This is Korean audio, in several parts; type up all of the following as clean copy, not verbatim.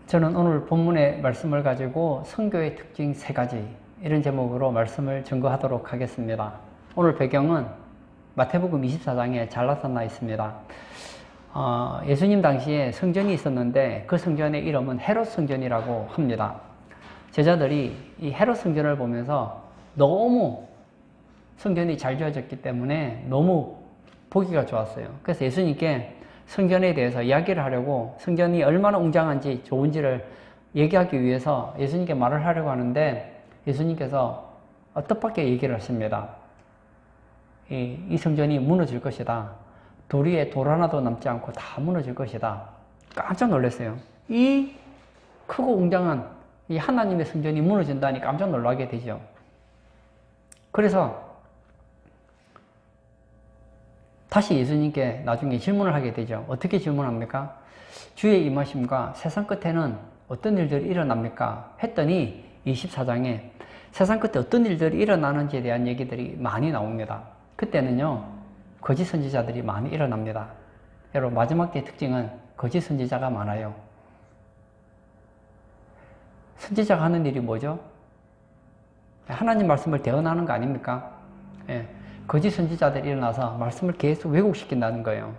저는 오늘 본문의 말씀을 가지고 선교의 특징 3가지 이런 제목으로 말씀을 증거하도록 하겠습니다. 오늘 배경은 마태복음 24장에 잘 나타나 있습니다. 예수님 당시에 성전이 있었는데 그 성전의 이름은 헤롯 성전이라고 합니다. 제자들이 이 헤롯 성전을 보면서 너무 성전이 잘 지어졌기 때문에 너무 보기가 좋았어요. 그래서 예수님께 성전에 대해서 이야기를 하려고, 성전이 얼마나 웅장한지 좋은지를 얘기하기 위해서 예수님께 말을 하려고 하는데, 예수님께서 뜻밖의 얘기를 하십니다. 이 성전이 무너질 것이다. 돌 위에 돌 하나도 남지 않고 다 무너질 것이다. 깜짝 놀랐어요. 이 크고 웅장한 이 하나님의 성전이 무너진다니 깜짝 놀라게 되죠. 그래서 다시 예수님께 나중에 질문을 하게 되죠. 어떻게 질문합니까? 주의 임하심과 세상 끝에는 어떤 일들이 일어납니까? 했더니 24장에 세상 끝에 어떤 일들이 일어나는지에 대한 얘기들이 많이 나옵니다. 그때는요, 거짓 선지자들이 많이 일어납니다. 여러분, 마지막 때의 특징은 거짓 선지자가 많아요. 선지자가 하는 일이 뭐죠? 하나님 말씀을 대언하는 거 아닙니까? 예. 거짓 선지자들이 일어나서 말씀을 계속 왜곡시킨다는 거예요.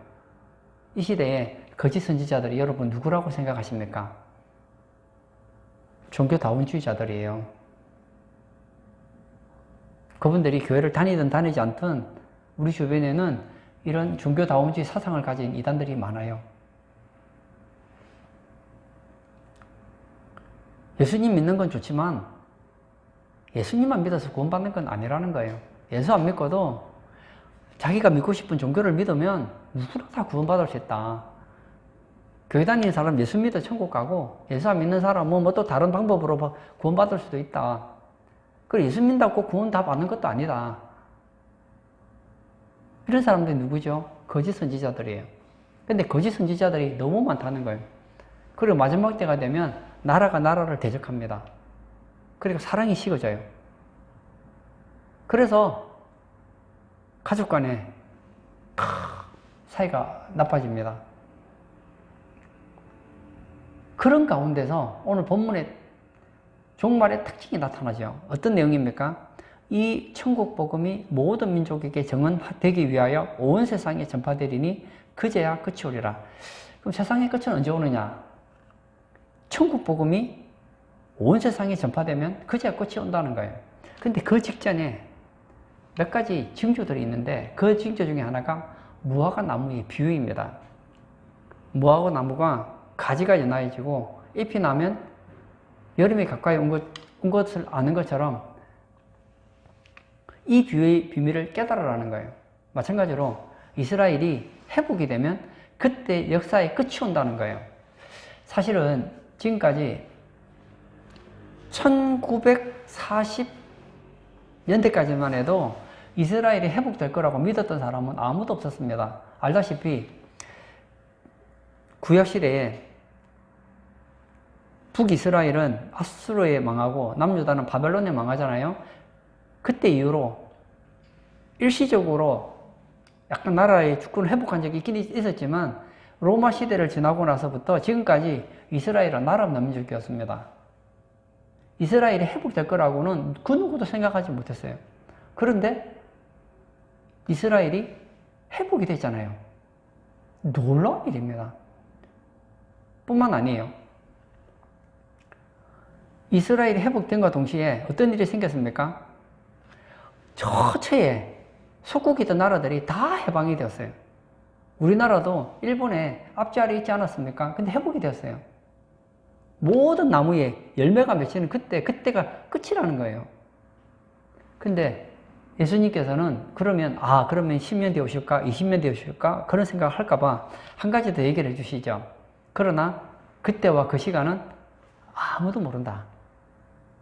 이 시대에 거짓 선지자들이 여러분 누구라고 생각하십니까? 종교다원주의자들이에요. 그분들이 교회를 다니든 다니지 않든 우리 주변에는 이런 종교다원주의 사상을 가진 이단들이 많아요. 예수님 믿는 건 좋지만 예수님만 믿어서 구원받는 건 아니라는 거예요. 예수 안 믿고도 자기가 믿고 싶은 종교를 믿으면 누구나 다 구원받을 수 있다. 교회 다니는 사람 예수 믿어 천국 가고, 예수 안 믿는 사람은 뭐 또 다른 방법으로 구원받을 수도 있다. 그리고 예수 믿는다고 구원 다 받는 것도 아니다. 이런 사람들이 누구죠? 거짓 선지자들이에요. 근데 거짓 선지자들이 너무 많다는 거예요. 그리고 마지막 때가 되면 나라가 나라를 대적합니다. 그리고 사랑이 식어져요. 그래서 가족 간에 사이가 나빠집니다. 그런 가운데서 오늘 본문에 종말의 특징이 나타나죠. 어떤 내용입니까? 이 천국 복음이 모든 민족에게 정언되기 위하여 온 세상에 전파되리니 그제야 끝이 오리라. 그럼 세상의 끝은 언제 오느냐? 천국 복음이 온 세상에 전파되면 그제야 끝이 온다는 거예요. 근데 그 직전에 몇 가지 징조들이 있는데 그 징조 중에 하나가 무화과 나무의 비유입니다. 무화과 나무가 가지가 연하해지고 잎이 나면 여름이 가까이 온 것을 아는 것처럼 이 비유의 비밀을 깨달으라는 거예요. 마찬가지로 이스라엘이 회복이 되면 그때 역사의 끝이 온다는 거예요. 사실은 지금까지 1940년대까지만 해도 이스라엘이 회복될 거라고 믿었던 사람은 아무도 없었습니다. 알다시피 구약시대에 북이스라엘은 아수르에 망하고 남유다는 바벨론에 망하잖아요. 그때 이후로 일시적으로 약간 나라의 주권을 회복한 적이 있긴 있었지만 로마 시대를 지나고 나서부터 지금까지 이스라엘은 나라 없는 민족이었습니다. 이스라엘이 회복될 거라고는 그 누구도 생각하지 못했어요. 그런데 이스라엘이 회복이 됐잖아요. 놀라운 일입니다. 뿐만 아니에요. 이스라엘이 회복된과 동시에 어떤 일이 생겼습니까? 저처에 속국이던 나라들이 다 해방이 되었어요. 우리나라도 일본에 앞자리에 있지 않았습니까? 근데 회복이 되었어요. 모든 나무에 열매가 맺히는 그때가 끝이라는 거예요. 근데 예수님께서는 그러면 10년 뒤에 오실까? 20년 뒤에 오실까? 그런 생각을 할까봐 한 가지 더 얘기를 해주시죠. 그러나 그때와 그 시간은 아무도 모른다.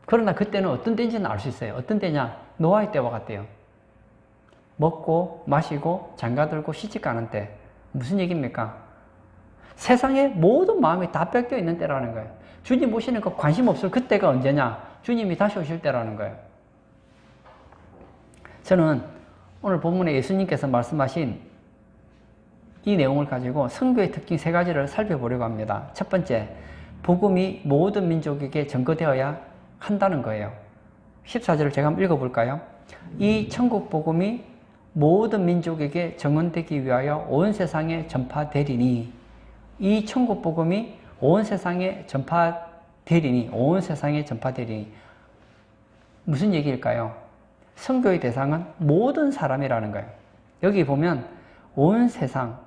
그러나 그때는 어떤 때인지는 알 수 있어요. 어떤 때냐? 노아의 때와 같대요. 먹고 마시고 장가들고 시집가는 때. 무슨 얘기입니까? 세상의 모든 마음이 다 뺏겨 있는 때라는 거예요. 주님 오시는 거 관심 없을 그때가 언제냐? 주님이 다시 오실 때라는 거예요. 저는 오늘 본문에 예수님께서 말씀하신 이 내용을 가지고 선교의 특징 3가지를 살펴보려고 합니다. 첫 번째, 복음이 모든 민족에게 전거되어야 한다는 거예요. 14절을 제가 한번 읽어볼까요? 이 천국 복음이 모든 민족에게 정언되기 위하여 온 세상에 전파되리니, 이 천국 복음이 온 세상에 전파되리니, 온 세상에 전파되리니. 무슨 얘기일까요? 선교의 대상은 모든 사람이라는 거예요. 여기 보면 온 세상,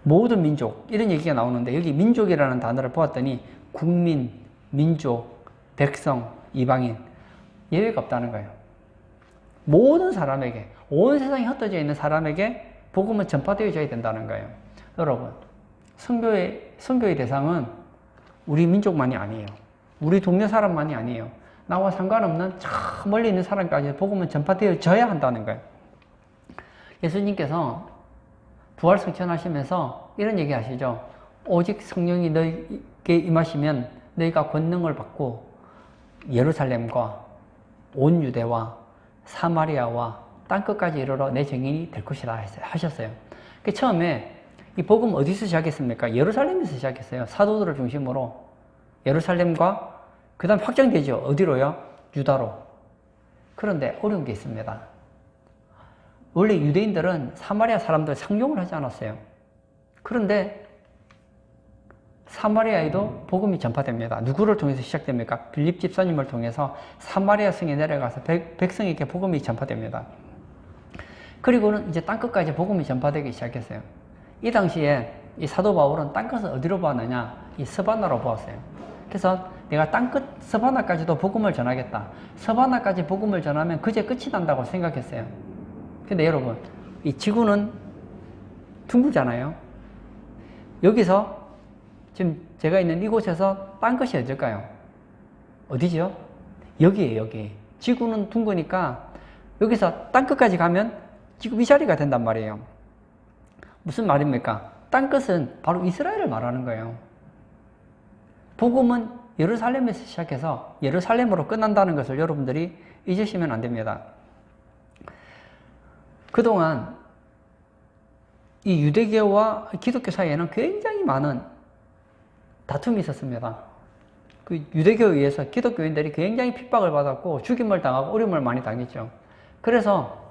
모든 민족 이런 얘기가 나오는데, 여기 민족이라는 단어를 보았더니 국민, 민족, 백성, 이방인 예외가 없다는 거예요. 모든 사람에게, 온 세상에 흩어져 있는 사람에게 복음은 전파되어져야 된다는 거예요. 여러분, 선교의 대상은 우리 민족만이 아니에요. 우리 동네 사람만이 아니에요. 나와 상관없는 저 멀리 있는 사람까지 복음은 전파되어져야 한다는 거예요. 예수님께서 부활 승천하시면서 이런 얘기 하시죠. 오직 성령이 너희에게 임하시면 너희가 권능을 받고 예루살렘과 온 유대와 사마리아와 땅끝까지 이르러 내 증인이 될 것이라 하셨어요. 처음에 이 복음 어디서 시작했습니까? 예루살렘에서 시작했어요. 사도들을 중심으로 예루살렘과 그 다음 확장되죠. 어디로요? 유다로. 그런데 어려운 게 있습니다. 원래 유대인들은 사마리아 사람들 상종을 하지 않았어요. 그런데 사마리아에도 복음이 전파됩니다. 누구를 통해서 시작됩니까? 빌립 집사님을 통해서 사마리아 성에 내려가서 백성에게 복음이 전파됩니다. 그리고는 이제 땅끝까지 복음이 전파되기 시작했어요. 이 당시에 이 사도 바울은 땅끝을 어디로 보았느냐? 이 서바나로 보았어요. 그래서 내가 땅끝 서바나까지도 복음을 전하겠다. 서바나까지 복음을 전하면 그제 끝이 난다고 생각했어요. 근데 여러분, 이 지구는 둥글잖아요. 여기서 지금 제가 있는 이곳에서 땅끝이 어딜까요? 어디죠? 여기에요, 여기. 지구는 둥그니까 여기서 땅끝까지 가면 지구 위자리가 된단 말이에요. 무슨 말입니까? 땅끝은 바로 이스라엘을 말하는 거예요. 복음은 예루살렘에서 시작해서 예루살렘으로 끝난다는 것을 여러분들이 잊으시면 안 됩니다. 그동안 이 유대교와 기독교 사이에는 굉장히 많은 다툼이 있었습니다. 그 유대교에 의해서 기독교인들이 굉장히 핍박을 받았고 죽임을 당하고 어려움을 많이 당했죠. 그래서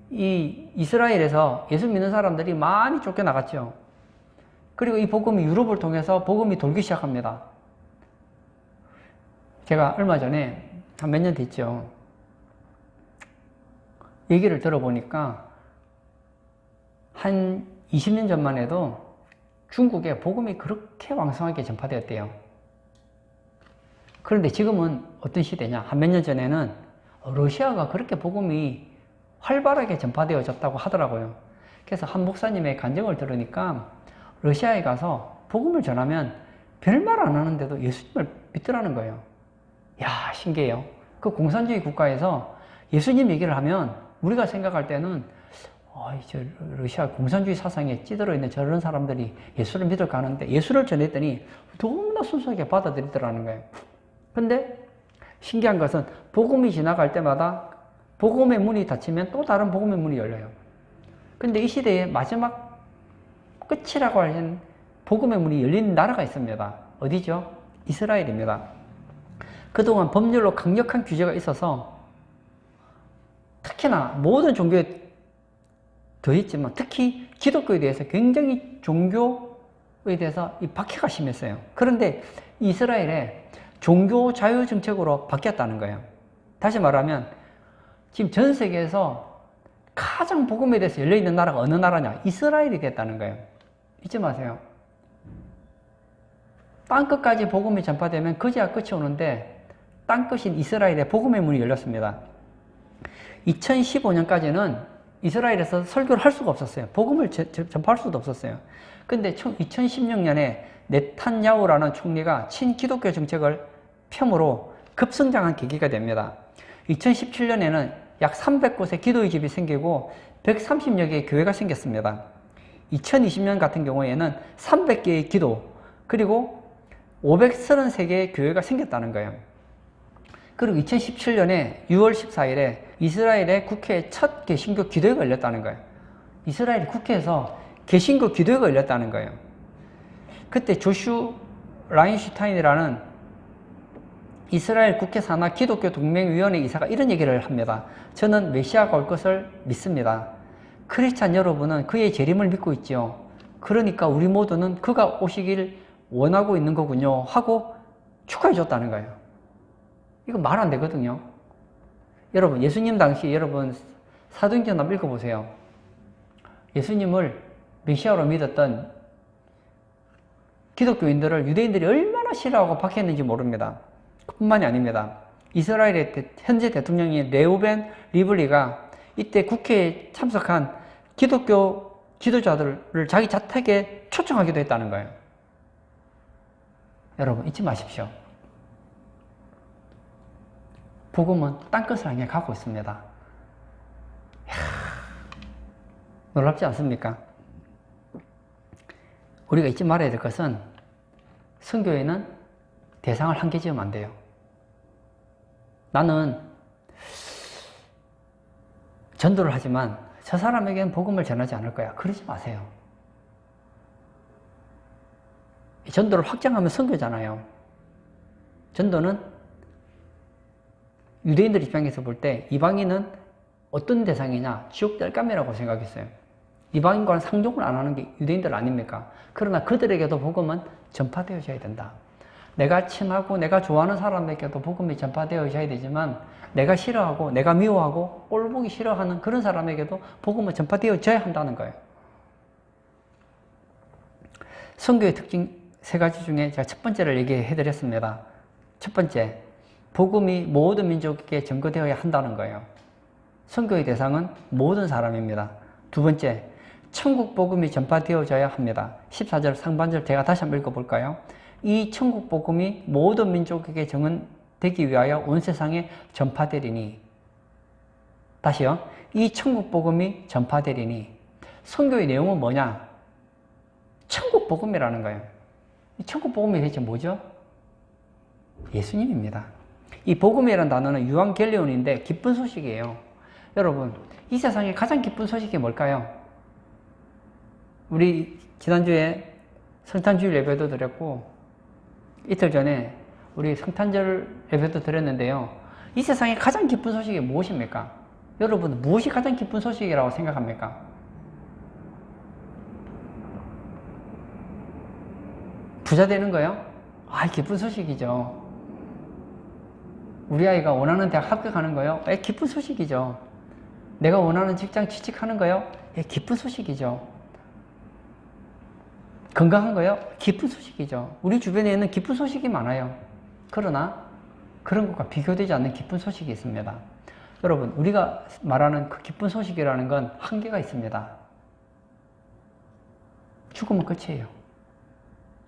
이 이스라엘에서 예수 믿는 사람들이 많이 쫓겨나갔죠. 그리고 이 복음이 유럽을 통해서 복음이 돌기 시작합니다. 제가 얼마 전에 한 몇 년 됐죠. 얘기를 들어보니까 한 20년 전만 해도 중국에 복음이 그렇게 왕성하게 전파되었대요. 그런데 지금은 어떤 시대냐? 한 몇 년 전에는 러시아가 그렇게 복음이 활발하게 전파되어졌다고 하더라고요. 그래서 한 목사님의 간증을 들으니까 러시아에 가서 복음을 전하면 별말 안 하는데도 예수님을 믿더라는 거예요. 야, 신기해요. 그 공산주의 국가에서 예수님 얘기를 하면 우리가 생각할 때는 저 러시아 공산주의 사상에 찌들어 있는 저런 사람들이 예수를 믿어 가는데 예수를 전했더니 너무나 순수하게 받아들이더라는 거예요. 근데 신기한 것은 복음이 지나갈 때마다 복음의 문이 닫히면 또 다른 복음의 문이 열려요. 근데 이 시대의 마지막 끝이라고 하는 복음의 문이 열린 나라가 있습니다. 어디죠? 이스라엘입니다. 그동안 법률로 강력한 규제가 있어서 특히나 모든 종교에 더했지만 특히 기독교에 대해서 굉장히 종교에 대해서 이 박해가 심했어요. 그런데 이스라엘의 종교 자유 정책으로 바뀌었다는 거예요. 다시 말하면 지금 전 세계에서 가장 복음에 대해서 열려있는 나라가 어느 나라냐? 이스라엘이 됐다는 거예요. 잊지 마세요. 땅끝까지 복음이 전파되면 그제야 끝이 오는데 땅끝인 이스라엘에 복음의 문이 열렸습니다. 2015년까지는 이스라엘에서 설교를 할 수가 없었어요. 복음을 전파할 수도 없었어요. 근데 2016년에 네탄야후라는 총리가 친기독교 정책을 펴므로 급성장한 계기가 됩니다. 2017년에는 약 300곳의 기도의 집이 생기고 130여 개의 교회가 생겼습니다. 2020년 같은 경우에는 300개의 기도 그리고 533개의 교회가 생겼다는 거예요. 그리고 2017년에 6월 14일에 이스라엘의 국회에 첫 개신교 기도회가 열렸다는 거예요. 이스라엘 국회에서 개신교 기도회가 열렸다는 거예요. 그때 조슈 라인슈타인이라는 이스라엘 국회 산하 기독교 동맹위원회 이사가 이런 얘기를 합니다. 저는 메시아가 올 것을 믿습니다. 크리스찬 여러분은 그의 재림을 믿고 있지요. 그러니까 우리 모두는 그가 오시길 원하고 있는 거군요 하고 축하해 줬다는 거예요. 이거 말 안 되거든요. 여러분, 예수님 당시 여러분 사도행전 한번 읽어보세요. 예수님을 메시아로 믿었던 기독교인들을 유대인들이 얼마나 싫어하고 박해했는지 모릅니다. 그뿐만이 아닙니다. 이스라엘의 현재 대통령인 레우벤 리블리가 이때 국회에 참석한 기독교 지도자들을 자기 자택에 초청하기도 했다는 거예요. 여러분, 잊지 마십시오. 복음은 땅끝을 향해 가고 있습니다. 이야, 놀랍지 않습니까? 우리가 잊지 말아야 될 것은 선교회는 대상을 한계 지으면 안 돼요. 나는 전도를 하지만 저 사람에게는 복음을 전하지 않을 거야. 그러지 마세요. 전도를 확장하면 선교잖아요. 전도는 유대인들 입장에서 볼 때 이방인은 어떤 대상이냐? 지옥 땔감이라고 생각했어요. 이방인과는 상종을 안 하는 게 유대인들 아닙니까? 그러나 그들에게도 복음은 전파되어져야 된다. 내가 친하고 내가 좋아하는 사람에게도 복음이 전파되어져야 되지만 내가 싫어하고 내가 미워하고 꼴보기 싫어하는 그런 사람에게도 복음은 전파되어져야 한다는 거예요. 선교의 특징 3가지 중에 제가 첫 번째를 얘기해 드렸습니다. 첫 번째, 복음이 모든 민족에게 전거되어야 한다는 거예요. 선교의 대상은 모든 사람입니다. 두 번째, 천국 복음이 전파되어져야 합니다. 14절 상반절 제가 다시 한번 읽어볼까요? 이 천국 복음이 모든 민족에게 정언되기 위하여 온 세상에 전파되리니. 다시요. 이 천국 복음이 전파되리니. 선교의 내용은 뭐냐? 천국 복음이라는 거예요. 이 천국 복음이 대체 뭐죠? 예수님입니다. 이 복음이라는 단어는 유앙겔리온인데 기쁜 소식이에요. 여러분, 이 세상에 가장 기쁜 소식이 뭘까요? 우리 지난주에 성탄주일 예배도 드렸고 이틀 전에 우리 성탄절 예배도 드렸는데요. 이 세상에 가장 기쁜 소식이 무엇입니까? 여러분, 무엇이 가장 기쁜 소식이라고 생각합니까? 부자 되는 거요? 아, 기쁜 소식이죠. 우리 아이가 원하는 대학 합격하는 거요? 기쁜 소식이죠. 내가 원하는 직장 취직하는 거요? 기쁜 소식이죠. 건강한 거요? 기쁜 소식이죠. 우리 주변에 있는 기쁜 소식이 많아요. 그러나 그런 것과 비교되지 않는 기쁜 소식이 있습니다. 여러분, 우리가 말하는 그 기쁜 소식이라는 건 한계가 있습니다. 죽으면 끝이에요.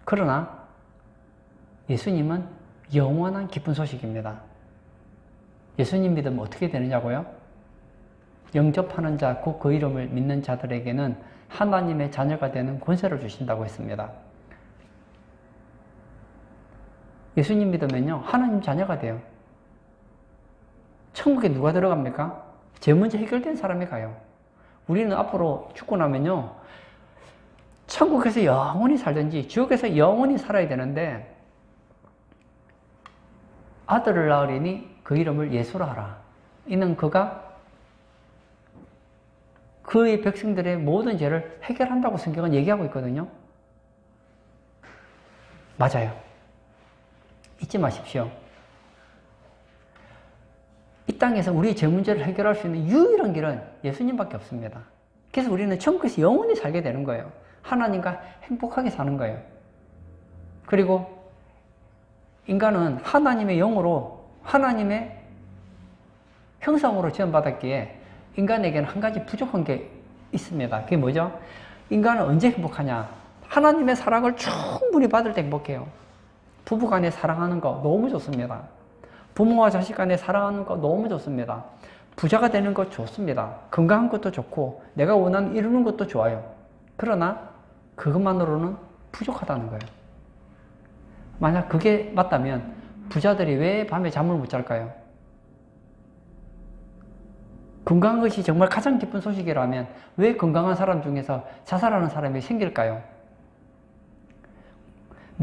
그러나 예수님은 영원한 기쁜 소식입니다. 예수님 믿으면 어떻게 되느냐고요? 영접하는 자, 곧 그 이름을 믿는 자들에게는 하나님의 자녀가 되는 권세를 주신다고 했습니다. 예수님 믿으면요, 하나님 자녀가 돼요. 천국에 누가 들어갑니까? 제 문제 해결된 사람이 가요. 우리는 앞으로 죽고 나면요, 천국에서 영원히 살든지 지옥에서 영원히 살아야 되는데 아들을 낳으리니 그 이름을 예수라 하라. 이는 그가 그의 백성들의 모든 죄를 해결한다고 성경은 얘기하고 있거든요. 맞아요. 잊지 마십시오. 이 땅에서 우리의 죄 문제를 해결할 수 있는 유일한 길은 예수님밖에 없습니다. 그래서 우리는 천국에서 영원히 살게 되는 거예요. 하나님과 행복하게 사는 거예요. 그리고 인간은 하나님의 영으로 하나님의 형상으로 지원받았기에 인간에게는 한 가지 부족한 게 있습니다. 그게 뭐죠? 인간은 언제 행복하냐? 하나님의 사랑을 충분히 받을 때 행복해요. 부부 간에 사랑하는 거 너무 좋습니다. 부모와 자식 간에 사랑하는 거 너무 좋습니다. 부자가 되는 거 좋습니다. 건강한 것도 좋고 내가 원하는 이루는 것도 좋아요. 그러나 그것만으로는 부족하다는 거예요. 만약 그게 맞다면 부자들이 왜 밤에 잠을 못 잘까요? 건강한 것이 정말 가장 기쁜 소식이라면 왜 건강한 사람 중에서 자살하는 사람이 생길까요?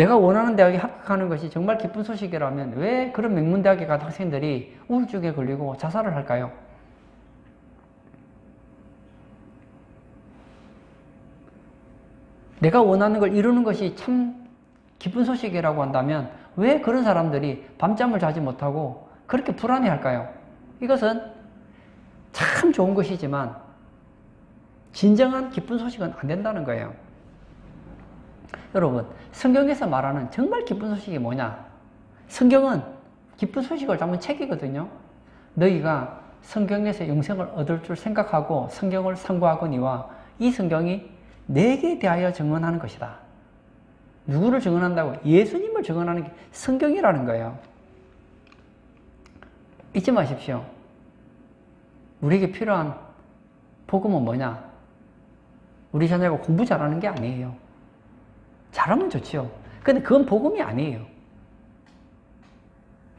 내가 원하는 대학에 합격하는 것이 정말 기쁜 소식이라면 왜 그런 명문대학에 간 학생들이 우울증에 걸리고 자살을 할까요? 내가 원하는 걸 이루는 것이 참 기쁜 소식이라고 한다면 왜 그런 사람들이 밤잠을 자지 못하고 그렇게 불안해할까요? 이것은 참 좋은 것이지만 진정한 기쁜 소식은 안 된다는 거예요. 여러분, 성경에서 말하는 정말 기쁜 소식이 뭐냐? 성경은 기쁜 소식을 담은 책이거든요. 너희가 성경에서 영생을 얻을 줄 생각하고 성경을 상고하거니와 이 성경이 내게 대하여 증언하는 것이다. 누구를 증언한다고? 예수님을 증언하는 게 성경이라는 거예요. 잊지 마십시오. 우리에게 필요한 복음은 뭐냐? 우리 자녀가 공부 잘하는 게 아니에요. 잘하면 좋지요. 근데 그건 복음이 아니에요.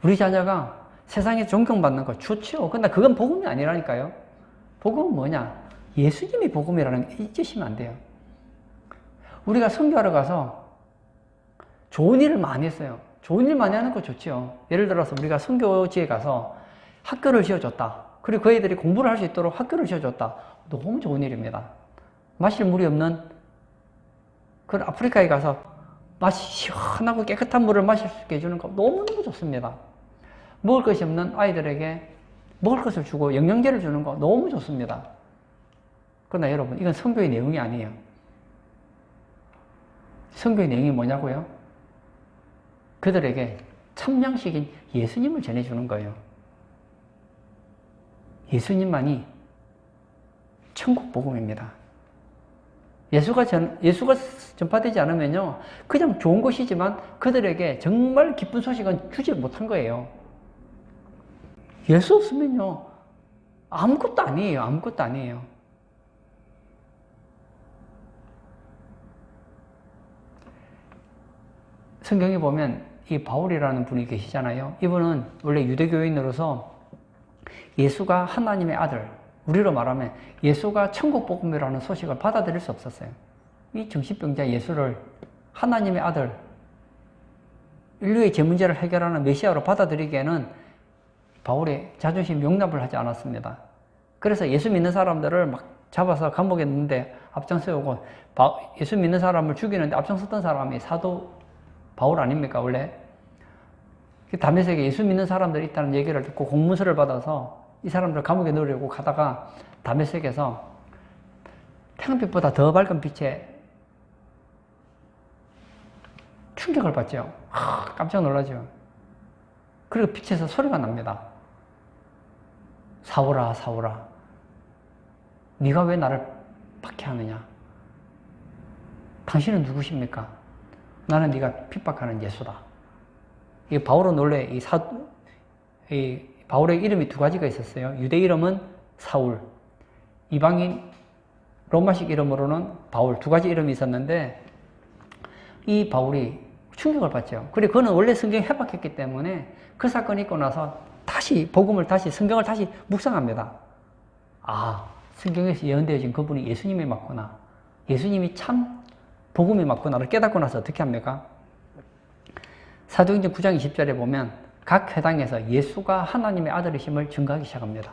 우리 자녀가 세상에 존경받는 거 좋지요. 근데 그건 복음이 아니라니까요. 복음은 뭐냐? 예수님이 복음이라는 게 잊으시면 안 돼요. 우리가 선교하러 가서 좋은 일을 많이 했어요. 좋은 일 많이 하는 거 좋지요. 예를 들어서 우리가 선교지에 가서 학교를 지어줬다. 그리고 그 애들이 공부를 할 수 있도록 학교를 지어줬다. 너무 좋은 일입니다. 마실 물이 없는 그런 아프리카에 가서 맛이 시원하고 깨끗한 물을 마실 수 있게 해주는 거 너무너무 좋습니다. 먹을 것이 없는 아이들에게 먹을 것을 주고 영양제를 주는 거 너무 좋습니다. 그러나 여러분, 이건 선교의 내용이 아니에요. 선교의 내용이 뭐냐고요? 그들에게 참양식인 예수님을 전해주는 거예요. 예수님만이 천국 복음입니다. 예수가 전파되지 않으면요, 그냥 좋은 것이지만 그들에게 정말 기쁜 소식은 주지 못한 거예요. 예수 없으면요, 아무것도 아니에요. 아무것도 아니에요. 성경에 보면 이 바울이라는 분이 계시잖아요. 이분은 원래 유대교인으로서 예수가 하나님의 아들, 우리로 말하면 예수가 천국 복음이라는 소식을 받아들일 수 없었어요. 이 정신병자 예수를 하나님의 아들, 인류의 제 문제를 해결하는 메시아로 받아들이기에는 바울이 자존심 용납을 하지 않았습니다. 그래서 예수 믿는 사람들을 막 잡아서 감옥에 넣는데 앞장세우고, 예수 믿는 사람을 죽이는데 앞장섰던 사람이 사도 바울 아닙니까, 원래? 다메섹에 예수 믿는 사람들이 있다는 얘기를 듣고 공문서를 받아서 이 사람들 감옥에 넣으려고 가다가 다메섹에서 태양빛보다 더 밝은 빛에 충격을 받죠. 깜짝 놀라죠. 그리고 빛에서 소리가 납니다. 사울아, 사울아, 네가 왜 나를 박해하느냐? 당신은 누구십니까? 나는 네가 핍박하는 예수다. 이 바울은 원래 바울의 이름이 두 가지가 있었어요. 유대 이름은 사울, 이방인 로마식 이름으로는 바울, 두 가지 이름이 있었는데 이 바울이 충격을 받죠. 그리고 그는 원래 성경에 해박했기 때문에 그 사건이 있고 나서 다시 성경을 다시 묵상합니다. 아, 성경에서 예언되어진 그분이 예수님이 맞구나. 예수님이 참 복음이 맞구나를 깨닫고 나서 어떻게 합니까? 사도행전 9장 20절에 보면 각 회당에서 예수가 하나님의 아들이심을 증거하기 시작합니다.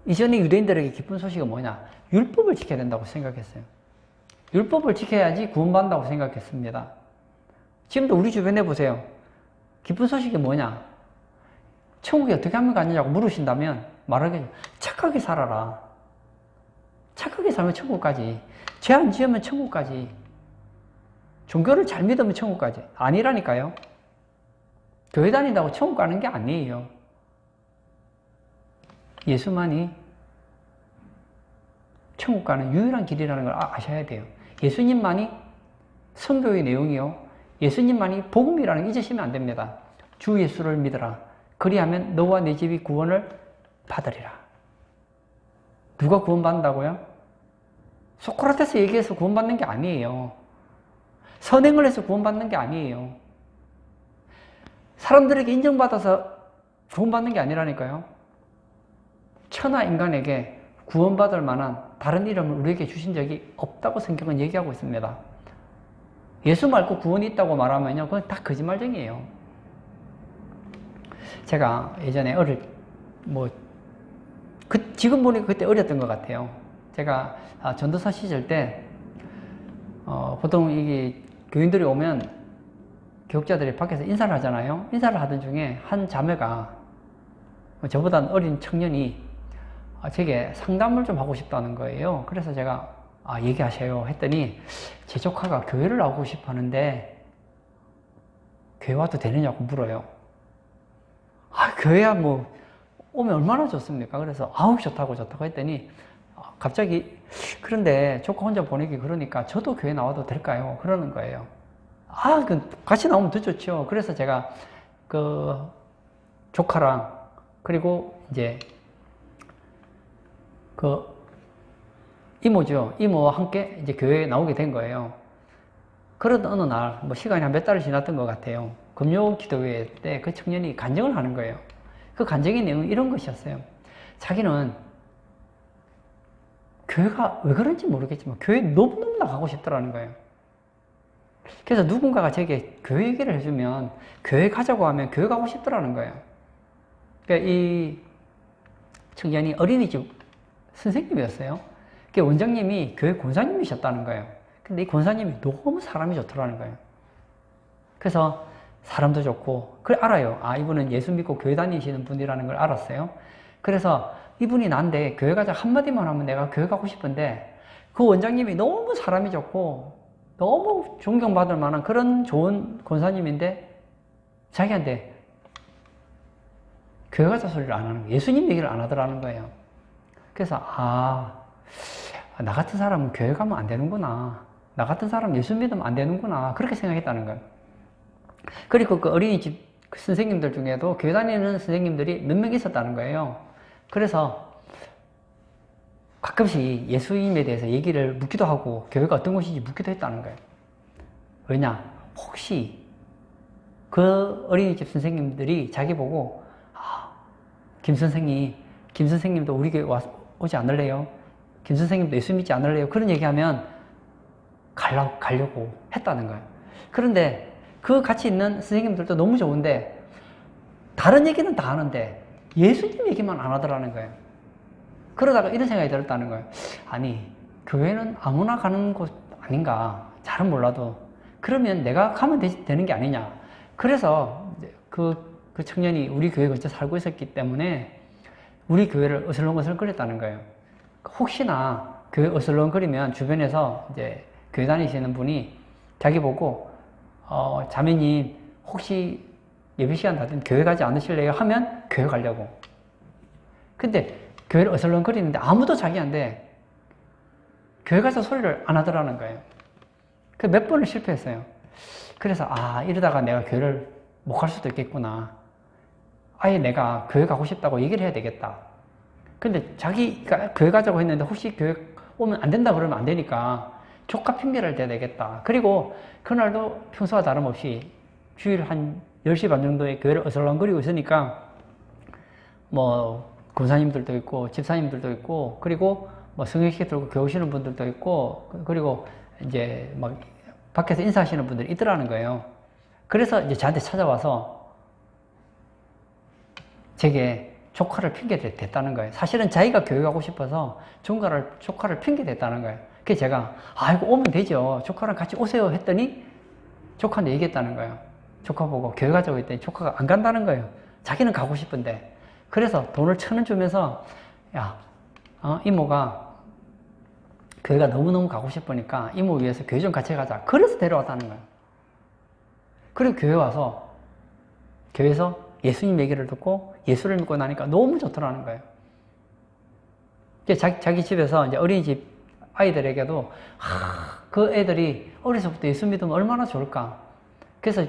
이전에 유대인들에게 기쁜 소식은 뭐냐? 율법을 지켜야 된다고 생각했어요. 율법을 지켜야지 구원받는다고 생각했습니다. 지금도 우리 주변에 보세요. 기쁜 소식이 뭐냐? 천국에 어떻게 하면 가느냐고 물으신다면 말하겠죠. 착하게 살아라. 착하게 살면 천국까지. 죄 안 지으면 천국까지. 종교를 잘 믿으면 천국까지. 아니라니까요. 교회 다닌다고 천국 가는 게 아니에요. 예수만이 천국 가는 유일한 길이라는 걸 아셔야 돼요. 예수님만이 선교의 내용이요. 예수님만이 복음이라는 걸 잊으시면 안 됩니다. 주 예수를 믿으라. 그리하면 너와 네 집이 구원을 받으리라. 누가 구원받는다고요? 소크라테스 얘기해서 구원받는 게 아니에요. 선행을 해서 구원받는 게 아니에요. 사람들에게 인정받아서 구원받는 게 아니라니까요. 천하 인간에게 구원받을 만한 다른 이름을 우리에게 주신 적이 없다고 성경은 얘기하고 있습니다. 예수 말고 구원이 있다고 말하면요, 그건 다 거짓말쟁이에요. 제가 예전에 지금 보니까 그때 어렸던 것 같아요. 제가 전도사 시절 때, 보통 이게 교인들이 오면 교육자들이 밖에서 인사를 하잖아요. 인사를 하던 중에 한 자매가, 저보다 어린 청년이 제게 상담을 좀 하고 싶다는 거예요. 그래서 제가 얘기하세요 했더니 제 조카가 교회를 나오고 싶어 하는데 교회 와도 되느냐고 물어요. 교회야 뭐 오면 얼마나 좋습니까? 그래서 좋다고 했더니 갑자기 그런데 조카 혼자 보내기 그러니까 저도 교회 나와도 될까요? 그러는 거예요. 같이 나오면 더 좋죠. 그래서 제가 그 조카랑 그리고 이제 그 이모죠. 이모와 함께 이제 교회에 나오게 된 거예요. 그러던 어느 날, 시간이 한 몇 달이 지났던 것 같아요. 금요 기도회 때 그 청년이 간증을 하는 거예요. 그 간증의 내용이 이런 것이었어요. 자기는 교회가 왜 그런지 모르겠지만 교회에 너무너무 나가고 싶더라는 거예요. 그래서 누군가가 제게 교회 얘기를 해주면 교회 가자고 하면 교회 가고 싶더라는 거예요. 그러니까 이 청년이 어린이집 선생님이었어요. 그 원장님이 교회 권사님이셨다는 거예요. 근데 이 권사님이 너무 사람이 좋더라는 거예요. 그래서 사람도 좋고, 그래 알아요. 이분은 예수 믿고 교회 다니시는 분이라는 걸 알았어요. 그래서 이분이 난데 교회 가자 한마디만 하면 내가 교회 가고 싶은데, 그 원장님이 너무 사람이 좋고 너무 존경받을 만한 그런 좋은 권사님인데 자기한테 교회 가자 소리를 안 하는 거예요. 예수님 얘기를 안 하더라는 거예요. 그래서 나 같은 사람은 교회 가면 안 되는구나. 나 같은 사람은 예수 믿으면 안 되는구나. 그렇게 생각했다는 거예요. 그리고 그 어린이집 선생님들 중에도 교회 다니는 선생님들이 몇 명 있었다는 거예요. 그래서 가끔씩 예수님에 대해서 얘기를 묻기도 하고 교회가 어떤 곳인지 묻기도 했다는 거예요. 왜냐? 혹시 그 어린이집 선생님들이 자기 보고 김 선생님도 우리 교회 오지 않을래요? 김 선생님도 예수 믿지 않을래요? 그런 얘기하면 가려고 했다는 거예요. 그런데 그 같이 있는 선생님들도 너무 좋은데 다른 얘기는 다 하는데 예수님 얘기만 안 하더라는 거예요. 그러다가 이런 생각이 들었다는 거예요. 교회는 아무나 가는 곳 아닌가? 잘은 몰라도. 그러면 내가 가면 되는 게 아니냐? 그래서 그 청년이 우리 교회 근처에 살고 있었기 때문에 우리 교회를 어슬렁어슬렁거렸다는 거예요. 혹시나 교회 어슬렁거리면 주변에서 이제 교회 다니시는 분이 자기 보고 자매님 혹시 예배 시간 다 되면 교회 가지 않으실래요? 하면 교회 가려고. 근데 교회를 어슬렁거리는데 아무도 자기한테 교회 가서 소리를 안 하더라는 거예요. 그 몇 번을 실패했어요. 그래서 이러다가 내가 교회를 못 갈 수도 있겠구나. 아예 내가 교회 가고 싶다고 얘기를 해야 되겠다. 근데 자기가 교회 가자고 했는데 혹시 교회 오면 안 된다 그러면 안 되니까 조카 핑계를 대야 되겠다. 그리고 그날도 평소와 다름없이 주일 한 10시 반 정도에 교회를 어슬렁거리고 있으니까 권사님들도 있고 집사님들도 있고 그리고 성경책 들고 교회 오시는 분들도 있고 그리고 이제 밖에서 인사하시는 분들이 있더라는 거예요. 그래서 이제 저한테 찾아와서 제게 조카를 핑계댔다는 거예요. 사실은 자기가 교회 가고 싶어서 조카를 핑계댔다는 거예요. 그래서 제가 이거 오면 되죠. 조카랑 같이 오세요 했더니 조카한테 얘기했다는 거예요. 조카 보고 교회 가자고 했더니 조카가 안 간다는 거예요. 자기는 가고 싶은데. 그래서 돈을 1,000원 주면서 이모가 교회가 너무너무 가고 싶으니까 이모 위해서 교회 좀 같이 가자. 그래서 데려왔다는 거예요. 그리고 교회 와서 교회에서 예수님 얘기를 듣고 예수를 믿고 나니까 너무 좋더라는 거예요. 자기 집에서 이제 어린이집 아이들에게도 그 애들이 어려서부터 예수 믿으면 얼마나 좋을까. 그래서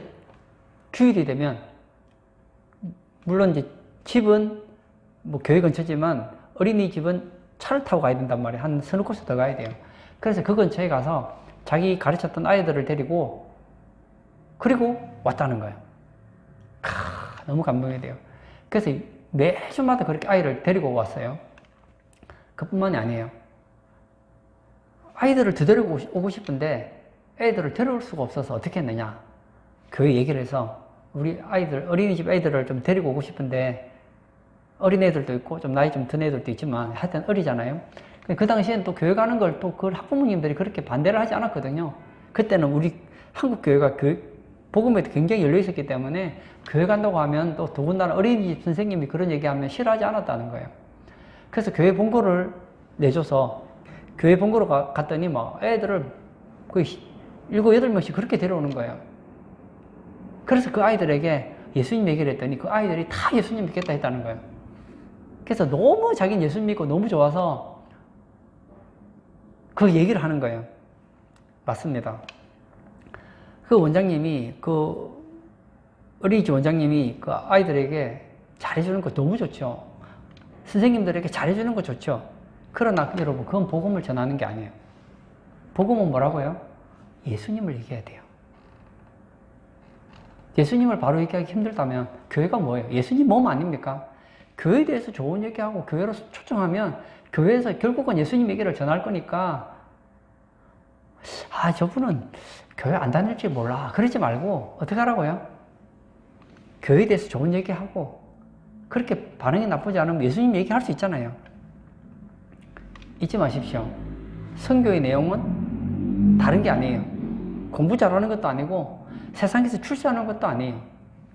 주일이 되면 물론 이제 집은 교회 근처지만 어린이집은 차를 타고 가야 된단 말이에요. 한 서너 코스 더 가야 돼요. 그래서 그 근처에 가서 자기 가르쳤던 아이들을 데리고 그리고 왔다는 거예요. 너무 감동이 돼요. 그래서 매주마다 그렇게 아이를 데리고 왔어요. 그뿐만이 아니에요. 아이들을 더 데리고 오고 싶은데 애들을 데려올 수가 없어서 어떻게 했느냐. 교회 얘기를 해서 우리 아이들, 어린이집 애들을 좀 데리고 오고 싶은데 어린애들도 있고 좀 나이 좀 든 애들도 있지만 하여튼 어리잖아요. 그 당시엔 또 교회 가는 걸 또 그 학부모님들이 그렇게 반대를 하지 않았거든요. 그때는 우리 한국 교회가 복음에 굉장히 열려 있었기 때문에 교회 간다고 하면 또 더군다나 어린이집 선생님이 그런 얘기하면 싫어하지 않았다는 거예요. 그래서 교회 본고를 내줘서 교회 본고로 갔더니 막 애들을 거의 7, 8명씩 그렇게 데려오는 거예요. 그래서 그 아이들에게 예수님 얘기를 했더니 그 아이들이 다 예수님 믿겠다 했다는 거예요. 그래서 너무 자기는 예수님 믿고 너무 좋아서 그 얘기를 하는 거예요. 맞습니다. 그 원장님이, 그 어린이집 원장님이 그 아이들에게 잘해주는 거 너무 좋죠. 선생님들에게 잘해주는 거 좋죠. 그러나 여러분, 그건 복음을 전하는 게 아니에요. 복음은 뭐라고요? 예수님을 얘기해야 돼요. 예수님을 바로 얘기하기 힘들다면 교회가 뭐예요? 예수님 몸 아닙니까? 교회에 대해서 좋은 얘기하고 교회로 초청하면 교회에서 결국은 예수님 얘기를 전할 거니까 저분은 교회 안 다닐지 몰라. 그러지 말고 어떻게 하라고요? 교회에 대해서 좋은 얘기하고 그렇게 반응이 나쁘지 않으면 예수님 얘기할 수 있잖아요. 잊지 마십시오. 선교의 내용은 다른 게 아니에요. 공부 잘하는 것도 아니고 세상에서 출세하는 것도 아니에요.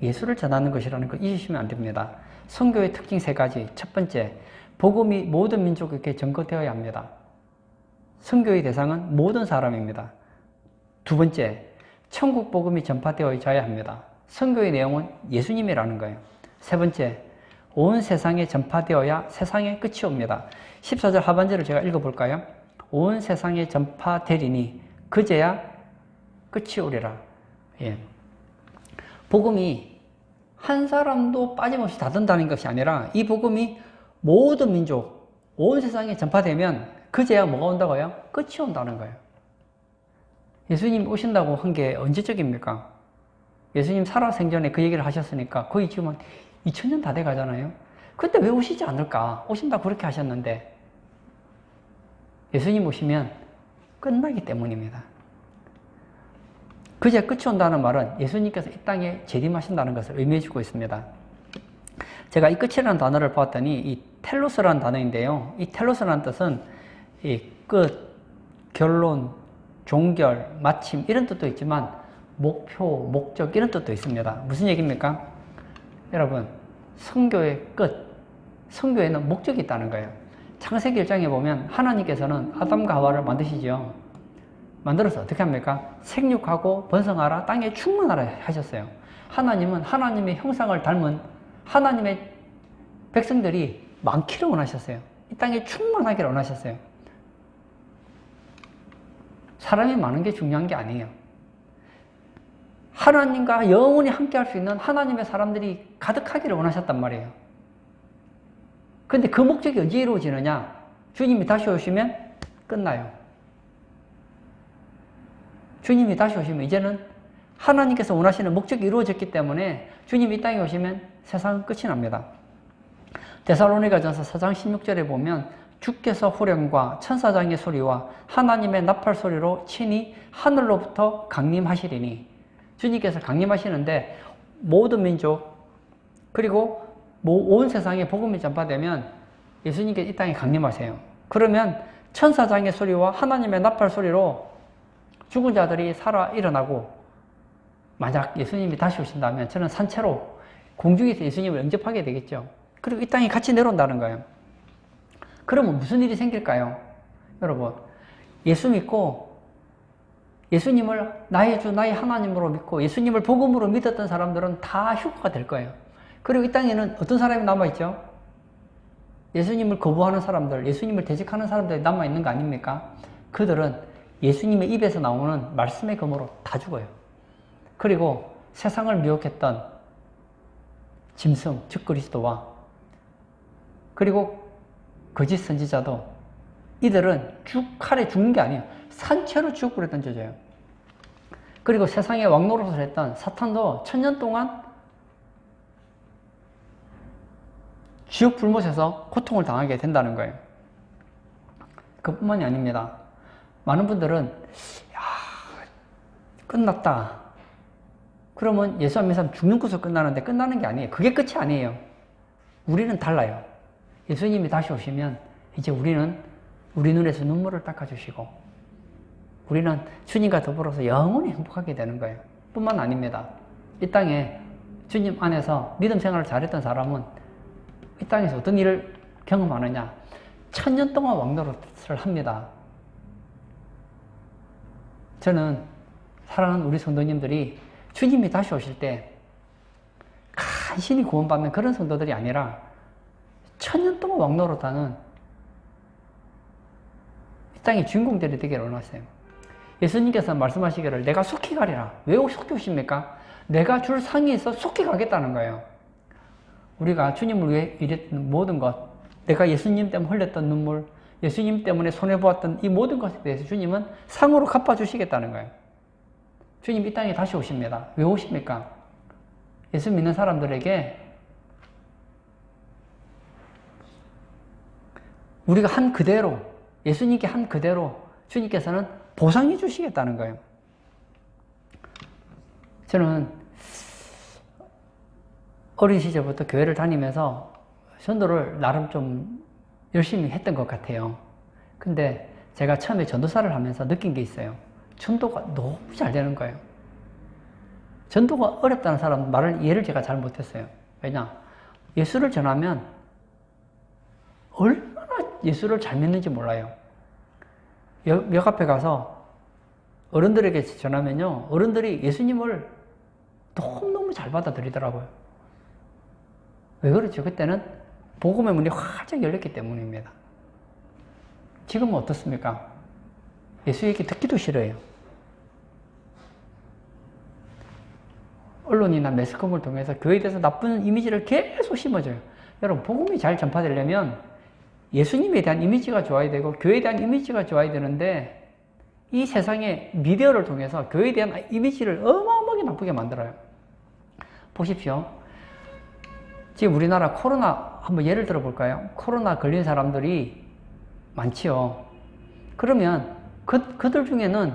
예수를 전하는 것이라는 걸 잊으시면 안 됩니다. 선교의 특징 3가지. 첫 번째, 복음이 모든 민족에게 전거되어야 합니다. 선교의 대상은 모든 사람입니다. 두 번째, 천국 복음이 전파되어야 합니다. 선교의 내용은 예수님이라는 거예요. 세 번째, 온 세상에 전파되어야 세상의 끝이 옵니다. 14절 하반절을 제가 읽어볼까요? 온 세상에 전파되리니 그제야 끝이 오리라. 예. 복음이 한 사람도 빠짐없이 닫는다는 것이 아니라 이 복음이 모든 민족, 온 세상에 전파되면 그제야 뭐가 온다고요? 끝이 온다는 거예요. 예수님 오신다고 한 게 언제적입니까? 예수님 살아생전에 그 얘기를 하셨으니까 거의 지금 한 2000년 다 돼 가잖아요. 그때 왜 오시지 않을까? 오신다고 그렇게 하셨는데 예수님 오시면 끝나기 때문입니다. 그제 끝이 온다는 말은 예수님께서 이 땅에 재림하신다는 것을 의미해주고 있습니다. 제가 이 끝이라는 단어를 보았더니 이 텔로스라는 단어인데요. 이 텔로스라는 뜻은 이 끝, 결론, 종결, 마침 이런 뜻도 있지만 목표, 목적 이런 뜻도 있습니다. 무슨 얘기입니까? 여러분, 선교의 끝, 선교에는 목적이 있다는 거예요. 창세기 1장에 보면 하나님께서는 아담과 하와를 만드시죠. 만들어서 어떻게 합니까? 생육하고 번성하라, 땅에 충만하라 하셨어요. 하나님은 하나님의 형상을 닮은 하나님의 백성들이 많기를 원하셨어요. 이 땅에 충만하기를 원하셨어요. 사람이 많은 게 중요한 게 아니에요. 하나님과 영원히 함께 할 수 있는 하나님의 사람들이 가득하기를 원하셨단 말이에요. 근데 그 목적이 언제 이루어지느냐? 주님이 다시 오시면 끝나요. 주님이 다시 오시면 이제는 하나님께서 원하시는 목적이 이루어졌기 때문에 주님이 이 땅에 오시면 세상은 끝이 납니다. 데살로니가전서 4장 16절에 보면 주께서 후렴과 천사장의 소리와 하나님의 나팔 소리로 친히 하늘로부터 강림하시리니, 주님께서 강림하시는데 모든 민족 그리고 온 세상에 복음이 전파되면 예수님께서 이 땅에 강림하세요. 그러면 천사장의 소리와 하나님의 나팔 소리로 죽은 자들이 살아 일어나고, 만약 예수님이 다시 오신다면 저는 산채로 공중에서 예수님을 영접하게 되겠죠. 그리고 이 땅에 같이 내려온다는 거예요. 그러면 무슨 일이 생길까요? 여러분, 예수 믿고 예수님을 나의 주, 나의 하나님으로 믿고 예수님을 복음으로 믿었던 사람들은 다 휴거가 될 거예요. 그리고 이 땅에는 어떤 사람이 남아있죠? 예수님을 거부하는 사람들, 예수님을 대적하는 사람들이 남아있는 거 아닙니까? 그들은 예수님의 입에서 나오는 말씀의 검으로 다 죽어요. 그리고 세상을 미혹했던 짐승, 즉 그리스도와 그리고 거짓 선지자도 이들은 칼에 죽는 게 아니에요. 산채로 지옥불에 던져져요. 그리고 세상에 왕노릇을 했던 사탄도 1000년 동안 지옥 불못에서 고통을 당하게 된다는 거예요. 그뿐만이 아닙니다. 많은 분들은 끝났다. 그러면 예수 안 믿는 사람 죽는 것으로 끝나는데 끝나는 게 아니에요. 그게 끝이 아니에요. 우리는 달라요. 예수님이 다시 오시면 이제 우리는 우리 눈에서 눈물을 닦아주시고 우리는 주님과 더불어서 영원히 행복하게 되는 거예요. 뿐만 아닙니다. 이 땅에 주님 안에서 믿음 생활을 잘했던 사람은 이 땅에서 어떤 일을 경험하느냐? 1000년 동안 왕노릇을 합니다. 저는 사랑하는 우리 성도님들이 주님이 다시 오실 때 간신히 구원받는 그런 성도들이 아니라 1000년 동안 왕노릇하는 이 땅의 주인공들이 되기를 원하세요. 예수님께서 말씀하시기를 내가 속히 가리라. 왜 속히 오십니까? 내가 줄 상이 있어 속히 가겠다는 거예요. 우리가 주님을 위해 일했던 모든 것, 내가 예수님 때문에 흘렸던 눈물, 예수님 때문에 손해보았던 이 모든 것에 대해서 주님은 상으로 갚아주시겠다는 거예요. 주님 이 땅에 다시 오십니다. 왜 오십니까? 예수 믿는 사람들에게 우리가 한 그대로, 예수님께 한 그대로 주님께서는 보상해 주시겠다는 거예요. 저는 어린 시절부터 교회를 다니면서 전도를 나름 좀 열심히 했던 것 같아요. 근데 제가 처음에 전도사를 하면서 느낀 게 있어요. 전도가 너무 잘 되는 거예요. 전도가 어렵다는 사람 말을 이해를 제가 잘 못했어요. 왜냐? 예수를 전하면 얼마나 예수를 잘 믿는지 몰라요. 역 앞에 가서 어른들에게 전하면요, 어른들이 예수님을 너무너무 잘 받아들이더라고요. 왜 그렇죠? 그때는 복음의 문이 활짝 열렸기 때문입니다. 지금은 어떻습니까? 예수 얘기 듣기도 싫어요. 언론이나 매스컴을 통해서 교회에 대해서 나쁜 이미지를 계속 심어줘요. 여러분, 복음이 잘 전파되려면 예수님에 대한 이미지가 좋아야 되고 교회에 대한 이미지가 좋아야 되는데 이 세상의 미디어를 통해서 교회에 대한 이미지를 어마어마하게 나쁘게 만들어요. 보십시오. 지금 우리나라 코로나 한번 예를 들어 볼까요? 코로나 걸린 사람들이 많지요. 그러면 그들 중에는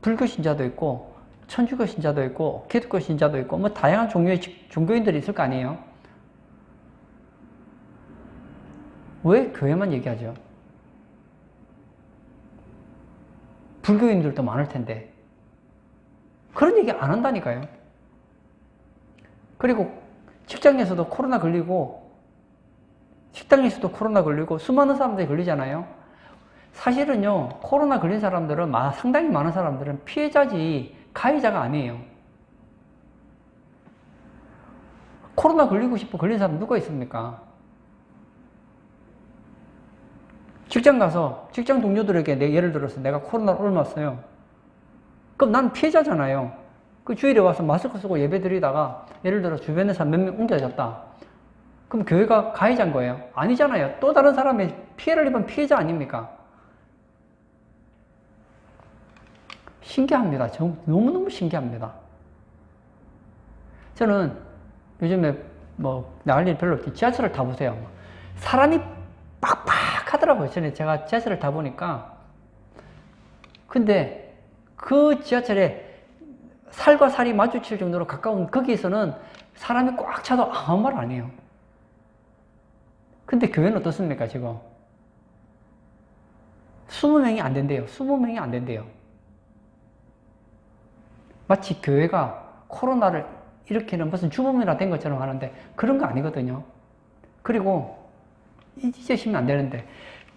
불교 신자도 있고 천주교 신자도 있고 기독교 신자도 있고 뭐 다양한 종류의 종교인들이 있을 거 아니에요? 왜 교회만 얘기하죠? 불교인들도 많을 텐데 그런 얘기 안 한다니까요. 그리고 직장에서도 코로나 걸리고 식당에서도 코로나 걸리고 수많은 사람들이 걸리잖아요. 사실은요, 코로나 걸린 사람들은 상당히 많은 사람들은 피해자지 가해자가 아니에요. 코로나 걸리고 싶어 걸린 사람 누가 있습니까? 직장 가서 직장 동료들에게 예를 들어서 내가 코로나를 옮았어요. 그럼 난 피해자잖아요. 그 주일에 와서 마스크 쓰고 예배 드리다가 예를 들어 주변에 사람 몇 명 옮겨졌다. 그럼 교회가 가해자인 거예요? 아니잖아요. 또 다른 사람의 피해를 입은 피해자 아닙니까? 신기합니다. 너무너무 신기합니다. 저는 요즘에 나갈 일 별로 없지. 지하철을 타보세요. 사람이 빡빡하더라고요. 전에 제가 지하철을 타보니까. 근데 그 지하철에 살과 살이 마주칠 정도로 가까운 거기에서는 사람이 꽉 차도 아무 말 안 해요. 근데 교회는 어떻습니까, 지금? 20명이 안 된대요. 20명이 안 된대요. 마치 교회가 코로나를 일으키는 무슨 주범이나 된 것처럼 하는데 그런 거 아니거든요. 그리고 이제 심으면 안 되는데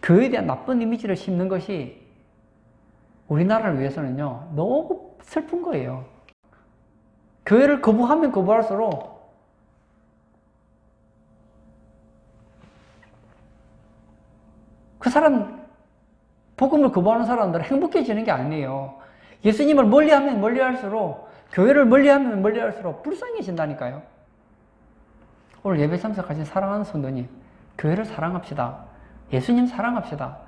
교회에 대한 나쁜 이미지를 심는 것이 우리나라를 위해서는요, 너무 슬픈 거예요. 교회를 거부하면 거부할수록 그 사람, 복음을 거부하는 사람들은 행복해지는 게 아니에요. 예수님을 멀리하면 멀리할수록, 교회를 멀리하면 멀리할수록 불쌍해진다니까요. 오늘 예배 참석하신 사랑하는 성도님, 교회를 사랑합시다. 예수님 사랑합시다.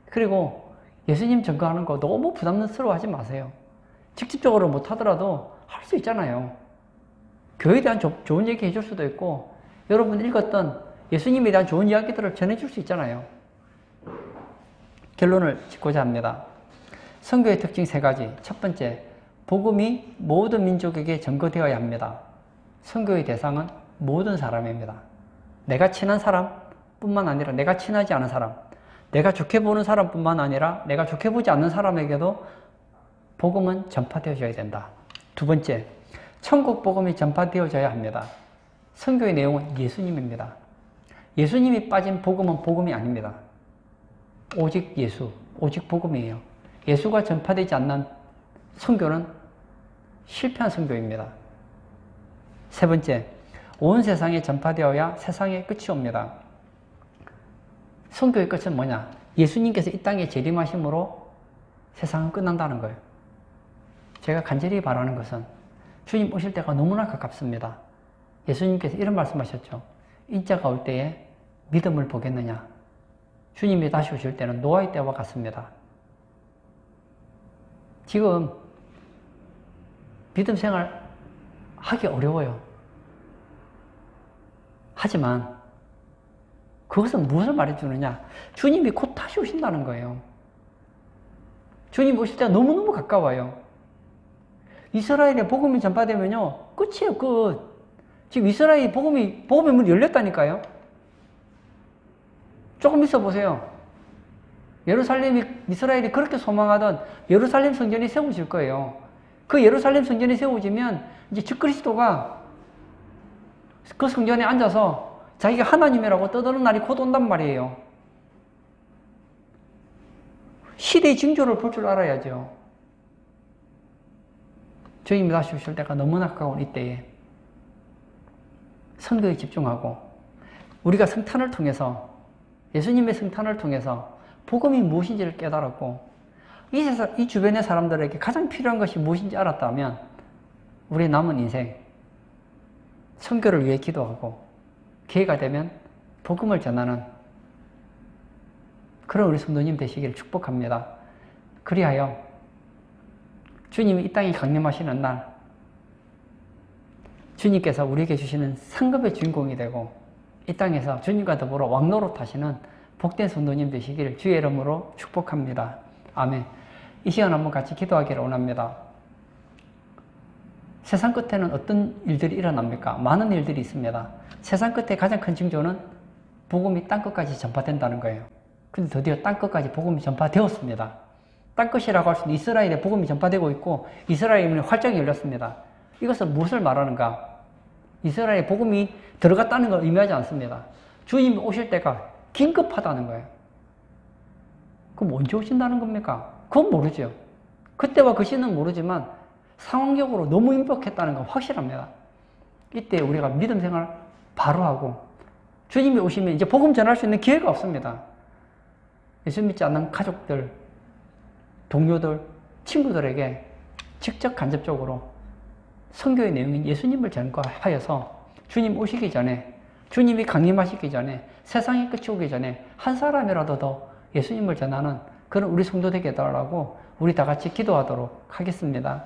그리고 예수님 전거하는 거 너무 부담스러워하지 마세요. 직접적으로 못하더라도 할 수 있잖아요. 교회에 대한 좋은 얘기 해줄 수도 있고 여러분 읽었던 예수님에 대한 좋은 이야기들을 전해줄 수 있잖아요. 결론을 짓고자 합니다. 선교의 특징 3가지. 첫 번째, 복음이 모든 민족에게 전거되어야 합니다. 선교의 대상은 모든 사람입니다. 내가 친한 사람뿐만 아니라 내가 친하지 않은 사람, 내가 좋게 보는 사람뿐만 아니라 내가 좋게 보지 않는 사람에게도 복음은 전파되어져야 된다. 두 번째, 천국 복음이 전파되어져야 합니다. 선교의 내용은 예수님입니다. 예수님이 빠진 복음은 복음이 아닙니다. 오직 예수, 오직 복음이에요. 예수가 전파되지 않는 선교는 실패한 선교입니다. 세 번째, 온 세상에 전파되어야 세상의 끝이 옵니다. 선교의 끝은 뭐냐? 예수님께서 이 땅에 재림하심으로 세상은 끝난다는 거예요. 제가 간절히 바라는 것은 주님 오실 때가 너무나 가깝습니다. 예수님께서 이런 말씀하셨죠. 인자가 올 때에 믿음을 보겠느냐? 주님이 다시 오실 때는 노아의 때와 같습니다. 지금 믿음 생활 하기 어려워요. 하지만 그것은 무엇을 말해주느냐? 주님이 곧 다시 오신다는 거예요. 주님 오실 때가 너무너무 가까워요. 이스라엘에 복음이 전파되면요, 끝이에요, 끝. 지금 이스라엘 복음의 문이 열렸다니까요. 조금 있어 보세요. 이스라엘이 그렇게 소망하던 예루살렘 성전이 세워질 거예요. 그 예루살렘 성전이 세워지면 이제 주 그리스도가 그 성전에 앉아서 자기가 하나님이라고 떠드는 날이 곧 온단 말이에요. 시대의 징조를 볼 줄 알아야죠. 주님이 다시 오실 때가 너무나 가까운 이때에 선거에 집중하고 우리가 성탄을 통해서 예수님의 성탄을 통해서 복음이 무엇인지를 깨달았고 이 주변의 사람들에게 가장 필요한 것이 무엇인지 알았다면 우리의 남은 인생 선교를 위해 기도하고 기회가 되면 복음을 전하는 그런 우리 성도님 되시기를 축복합니다. 그리하여 주님이 이 땅에 강림하시는 날 주님께서 우리에게 주시는 상급의 주인공이 되고 이 땅에서 주님과 더불어 왕노릇 하시는 복된 성도님 되시기를 주의 이름으로 축복합니다. 아멘. 이 시간 한번 같이 기도하기를 원합니다. 세상 끝에는 어떤 일들이 일어납니까? 많은 일들이 있습니다. 세상 끝에 가장 큰 징조는 복음이 땅끝까지 전파된다는 거예요. 근데 드디어 땅끝까지 복음이 전파되었습니다. 땅끝이라고 할 수 있는 이스라엘에 복음이 전파되고 있고 이스라엘의 문이 활짝 열렸습니다. 이것은 무엇을 말하는가? 이스라엘에 복음이 들어갔다는 걸 의미하지 않습니다. 주님이 오실 때가 긴급하다는 거예요. 그럼 언제 오신다는 겁니까? 그건 모르죠. 그때와 그 시는 모르지만 상황적으로 너무 임박했다는 건 확실합니다. 이때 우리가 믿음 생활 바로 하고 주님이 오시면 이제 복음 전할 수 있는 기회가 없습니다. 예수 믿지 않는 가족들, 동료들, 친구들에게 직접 간접적으로 선교의 내용인 예수님을 전가하여서 주님 오시기 전에 주님이 강림하시기 전에 세상의 끝이 오기 전에 한 사람이라도 더 예수님을 전하는 그런 우리 성도 되게 해달라고 우리 다 같이 기도하도록 하겠습니다.